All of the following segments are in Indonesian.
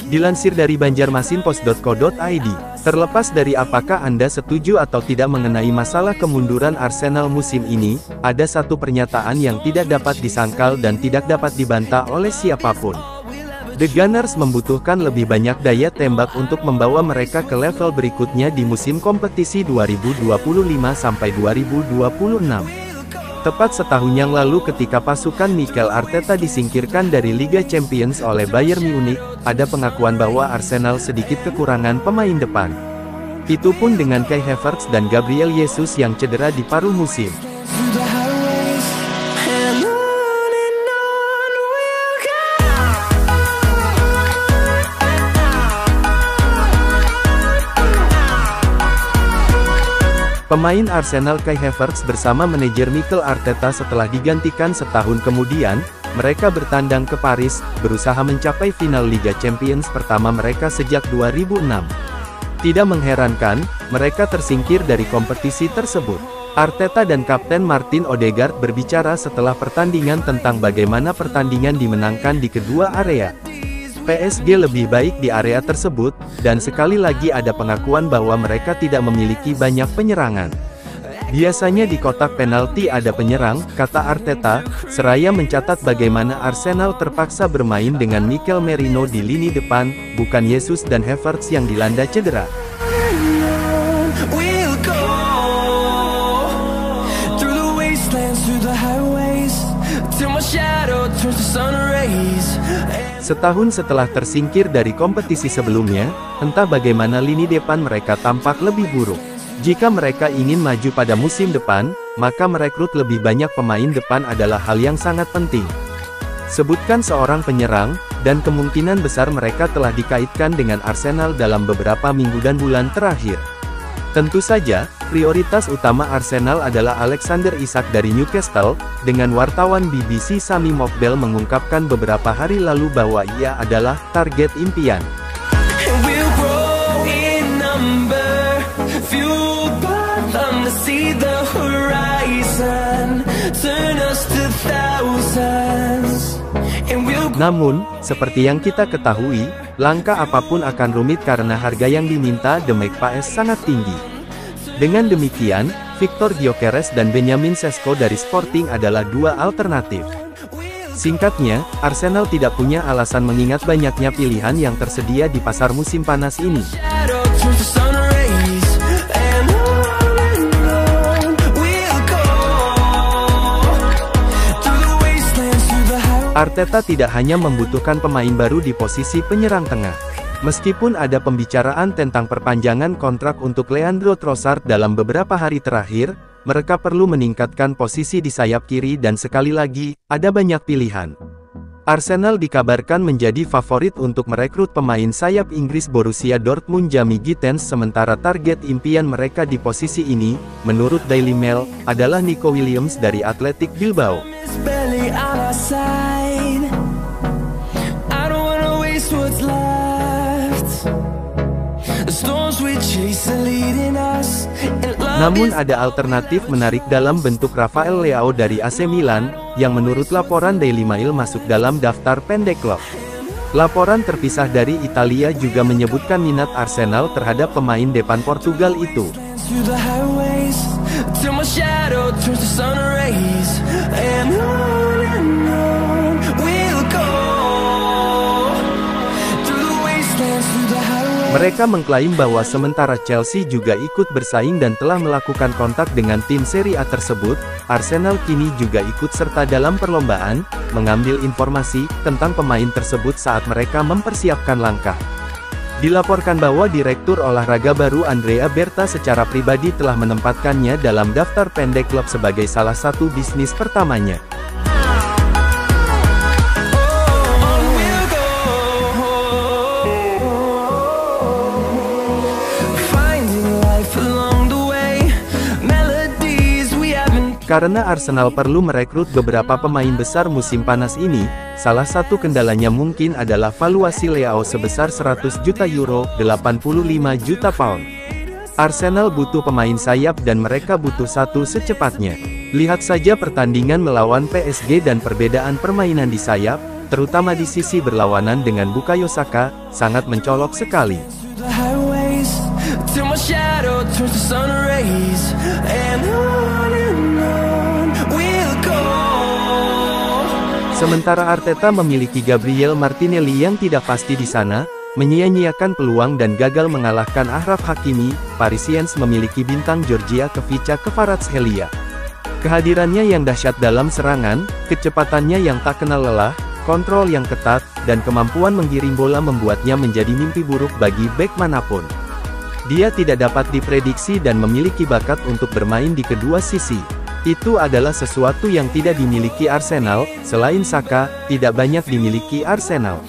Dilansir dari banjarmasinpost.co.id, terlepas dari apakah Anda setuju atau tidak mengenai masalah kemunduran Arsenal musim ini, ada satu pernyataan yang tidak dapat disangkal dan tidak dapat dibantah oleh siapapun. The Gunners membutuhkan lebih banyak daya tembak untuk membawa mereka ke level berikutnya di musim kompetisi 2025-2026. Tepat setahun yang lalu ketika pasukan Mikel Arteta disingkirkan dari Liga Champions oleh Bayern Munich, ada pengakuan bahwa Arsenal sedikit kekurangan pemain depan. Itu pun dengan Kai Havertz dan Gabriel Jesus yang cedera di paruh musim. Pemain Arsenal Kai Havertz bersama manajer Mikel Arteta setelah digantikan setahun kemudian, mereka bertandang ke Paris, berusaha mencapai final Liga Champions pertama mereka sejak 2006. Tidak mengherankan, mereka tersingkir dari kompetisi tersebut. Arteta dan Kapten Martin Odegaard berbicara setelah pertandingan tentang bagaimana pertandingan dimenangkan di kedua area. PSG lebih baik di area tersebut, dan sekali lagi ada pengakuan bahwa mereka tidak memiliki banyak penyerangan. Biasanya di kotak penalti ada penyerang, kata Arteta, seraya mencatat bagaimana Arsenal terpaksa bermain dengan Mikel Merino di lini depan, bukan Jesus dan Havertz yang dilanda cedera. Setahun setelah tersingkir dari kompetisi sebelumnya, entah bagaimana lini depan mereka tampak lebih buruk. Jika mereka ingin maju pada musim depan, maka merekrut lebih banyak pemain depan adalah hal yang sangat penting. Sebutkan seorang penyerang, dan kemungkinan besar mereka telah dikaitkan dengan Arsenal dalam beberapa minggu dan bulan terakhir. Tentu saja, prioritas utama Arsenal adalah Alexander Isak dari Newcastle, dengan wartawan BBC Sami Mokbel mengungkapkan beberapa hari lalu bahwa ia adalah target impian. Namun, seperti yang kita ketahui, langkah apapun akan rumit karena harga yang diminta The Magpies sangat tinggi. Dengan demikian, Victor Gyökeres dan Benjamin Sesko dari Sporting adalah dua alternatif. Singkatnya, Arsenal tidak punya alasan mengingat banyaknya pilihan yang tersedia di pasar musim panas ini. Arteta tidak hanya membutuhkan pemain baru di posisi penyerang tengah. Meskipun ada pembicaraan tentang perpanjangan kontrak untuk Leandro Trossard dalam beberapa hari terakhir, mereka perlu meningkatkan posisi di sayap kiri dan sekali lagi, ada banyak pilihan. Arsenal dikabarkan menjadi favorit untuk merekrut pemain sayap Inggris Borussia Dortmund Jamie Gittens, sementara target impian mereka di posisi ini, menurut Daily Mail, adalah Nico Williams dari Athletic Bilbao. Namun ada alternatif menarik dalam bentuk Rafael Leao dari AC Milan, yang menurut laporan Daily Mail masuk dalam daftar pendek klub. Laporan terpisah dari Italia juga menyebutkan minat Arsenal terhadap pemain depan Portugal itu. Mereka mengklaim bahwa sementara Chelsea juga ikut bersaing dan telah melakukan kontak dengan tim Serie A tersebut, Arsenal kini juga ikut serta dalam perlombaan, mengambil informasi tentang pemain tersebut saat mereka mempersiapkan langkah. Dilaporkan bahwa Direktur Olahraga baru Andrea Berta secara pribadi telah menempatkannya dalam daftar pendek klub sebagai salah satu bisnis pertamanya. Karena Arsenal perlu merekrut beberapa pemain besar musim panas ini, salah satu kendalanya mungkin adalah valuasi Leao sebesar 100 juta euro, 85 juta pound. Arsenal butuh pemain sayap dan mereka butuh satu secepatnya. Lihat saja pertandingan melawan PSG dan perbedaan permainan di sayap, terutama di sisi berlawanan dengan Bukayo Saka, sangat mencolok sekali. Sementara Arteta memiliki Gabriel Martinelli yang tidak pasti di sana, menyia-nyiakan peluang dan gagal mengalahkan Achraf Hakimi. Parisiens memiliki bintang Georgia Kvaratskhelia. Kehadirannya yang dahsyat dalam serangan, kecepatannya yang tak kenal lelah, kontrol yang ketat, dan kemampuan menggiring bola membuatnya menjadi mimpi buruk bagi bek manapun. Dia tidak dapat diprediksi dan memiliki bakat untuk bermain di kedua sisi. Itu adalah sesuatu yang tidak dimiliki Arsenal. Selain Saka, tidak banyak dimiliki Arsenal.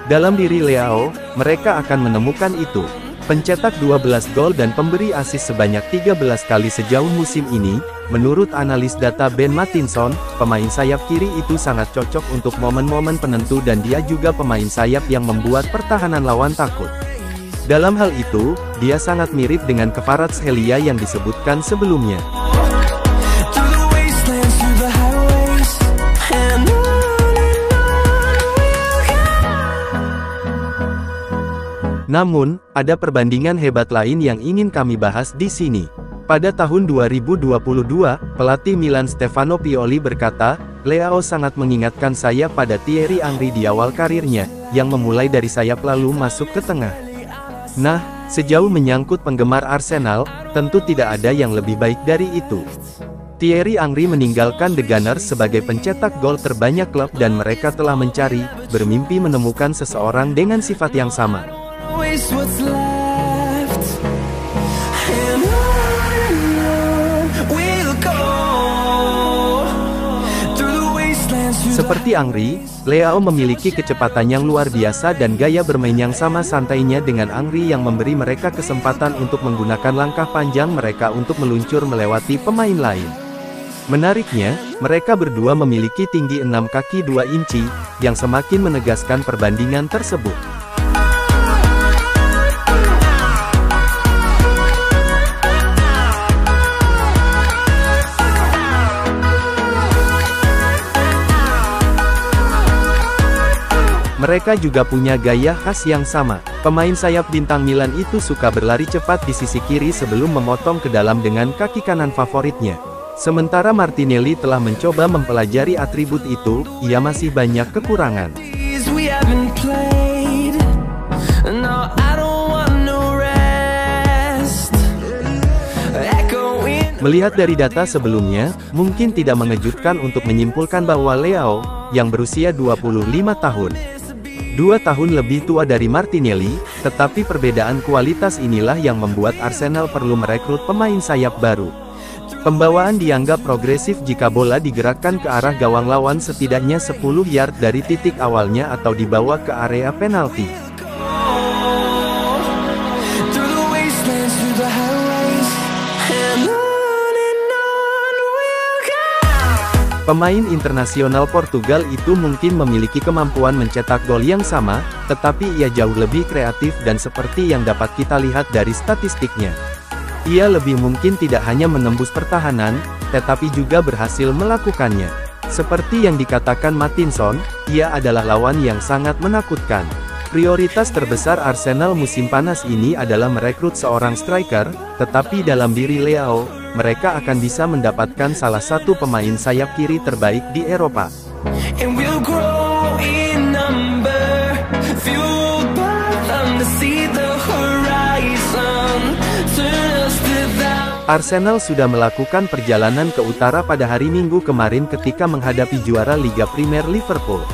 Dalam diri Leao, mereka akan menemukan itu. Pencetak 12 gol dan pemberi assist sebanyak 13 kali sejauh musim ini, menurut analis data Ben Matinson, pemain sayap kiri itu sangat cocok untuk momen-momen penentu dan dia juga pemain sayap yang membuat pertahanan lawan takut. Dalam hal itu, dia sangat mirip dengan Kvaratskhelia yang disebutkan sebelumnya. Namun, ada perbandingan hebat lain yang ingin kami bahas di sini. Pada tahun 2022, pelatih Milan Stefano Pioli berkata, Leao sangat mengingatkan saya pada Thierry Henry di awal karirnya, yang memulai dari sayap lalu masuk ke tengah. Nah, sejauh menyangkut penggemar Arsenal, tentu tidak ada yang lebih baik dari itu. Thierry Henry meninggalkan The Gunners sebagai pencetak gol terbanyak klub dan mereka telah mencari, bermimpi menemukan seseorang dengan sifat yang sama. Seperti Henry, Leao memiliki kecepatan yang luar biasa dan gaya bermain yang sama santainya dengan Henry yang memberi mereka kesempatan untuk menggunakan langkah panjang mereka untuk meluncur melewati pemain lain. Menariknya, mereka berdua memiliki tinggi 6 kaki 2 inci, yang semakin menegaskan perbandingan tersebut. Mereka juga punya gaya khas yang sama. Pemain sayap bintang Milan itu suka berlari cepat di sisi kiri sebelum memotong ke dalam dengan kaki kanan favoritnya. Sementara Martinelli telah mencoba mempelajari atribut itu, ia masih banyak kekurangan. Melihat dari data sebelumnya, mungkin tidak mengejutkan untuk menyimpulkan bahwa Leao, yang berusia 25 tahun, 2 tahun lebih tua dari Martinelli, tetapi perbedaan kualitas inilah yang membuat Arsenal perlu merekrut pemain sayap baru. Pembawaan dianggap progresif jika bola digerakkan ke arah gawang lawan setidaknya 10 yard dari titik awalnya atau dibawa ke area penalti. Pemain internasional Portugal itu mungkin memiliki kemampuan mencetak gol yang sama, tetapi ia jauh lebih kreatif dan seperti yang dapat kita lihat dari statistiknya. Ia lebih mungkin tidak hanya menembus pertahanan, tetapi juga berhasil melakukannya. Seperti yang dikatakan Matinson, ia adalah lawan yang sangat menakutkan. Prioritas terbesar Arsenal musim panas ini adalah merekrut seorang striker, tetapi dalam diri Leao, mereka akan bisa mendapatkan salah satu pemain sayap kiri terbaik di Eropa. Arsenal sudah melakukan perjalanan ke utara pada hari Minggu kemarin ketika menghadapi juara Liga Primer Liverpool.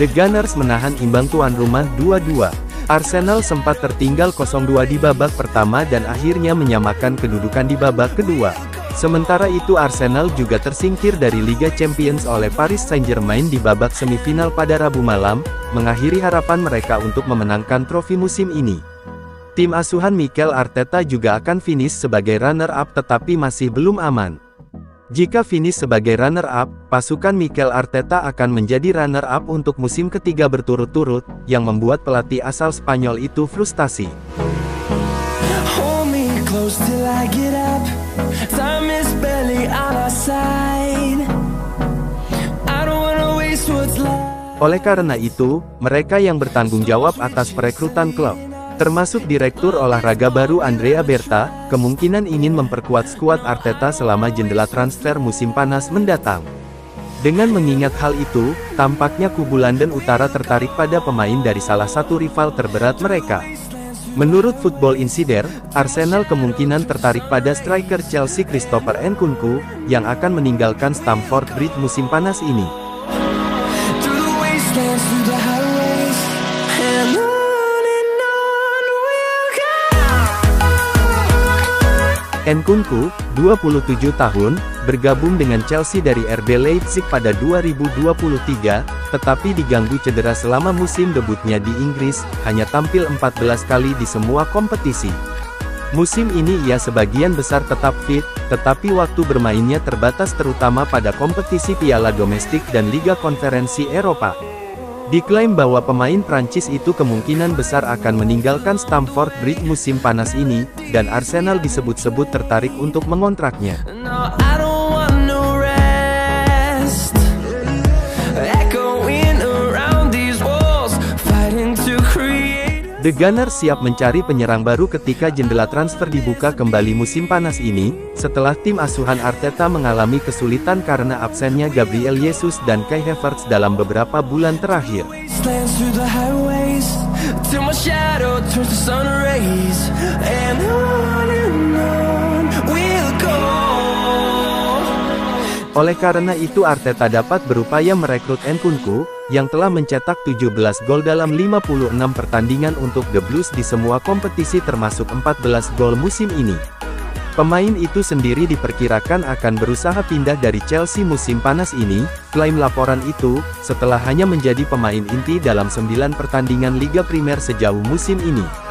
The Gunners menahan imbang tuan rumah 2-2. Arsenal sempat tertinggal 0-2 di babak pertama dan akhirnya menyamakan kedudukan di babak kedua. Sementara itu Arsenal juga tersingkir dari Liga Champions oleh Paris Saint-Germain di babak semifinal pada Rabu malam, mengakhiri harapan mereka untuk memenangkan trofi musim ini. Tim asuhan Mikel Arteta juga akan finish sebagai runner-up tetapi masih belum aman. Jika finish sebagai runner-up, pasukan Mikel Arteta akan menjadi runner-up untuk musim ketiga berturut-turut, yang membuat pelatih asal Spanyol itu frustasi. close till I get up. Time is barely on our side. I don't wanna waste what's left. Oleh karena itu, mereka yang bertanggung jawab atas perekrutan klub, termasuk Direktur Olahraga baru Andrea Berta, kemungkinan ingin memperkuat skuad Arteta selama jendela transfer musim panas mendatang. Dengan mengingat hal itu, tampaknya kubu London Utara tertarik pada pemain dari salah satu rival terberat mereka. Menurut Football Insider, Arsenal kemungkinan tertarik pada striker Chelsea Christopher Nkunku, yang akan meninggalkan Stamford Bridge musim panas ini. Nkunku, 27 tahun, bergabung dengan Chelsea dari RB Leipzig pada 2023, tetapi diganggu cedera selama musim debutnya di Inggris, hanya tampil 14 kali di semua kompetisi. Musim ini ia sebagian besar tetap fit, tetapi waktu bermainnya terbatas terutama pada kompetisi piala domestik dan Liga Konferensi Eropa. Diklaim bahwa pemain Prancis itu kemungkinan besar akan meninggalkan Stamford Bridge musim panas ini, dan Arsenal disebut-sebut tertarik untuk mengontraknya. The Gunners siap mencari penyerang baru ketika jendela transfer dibuka kembali musim panas ini, setelah tim asuhan Arteta mengalami kesulitan karena absennya Gabriel Jesus dan Kai Havertz dalam beberapa bulan terakhir. Oleh karena itu Arteta dapat berupaya merekrut Nkunku, yang telah mencetak 17 gol dalam 56 pertandingan untuk The Blues di semua kompetisi termasuk 14 gol musim ini. Pemain itu sendiri diperkirakan akan berusaha pindah dari Chelsea musim panas ini, klaim laporan itu, setelah hanya menjadi pemain inti dalam 9 pertandingan Liga Primer sejauh musim ini.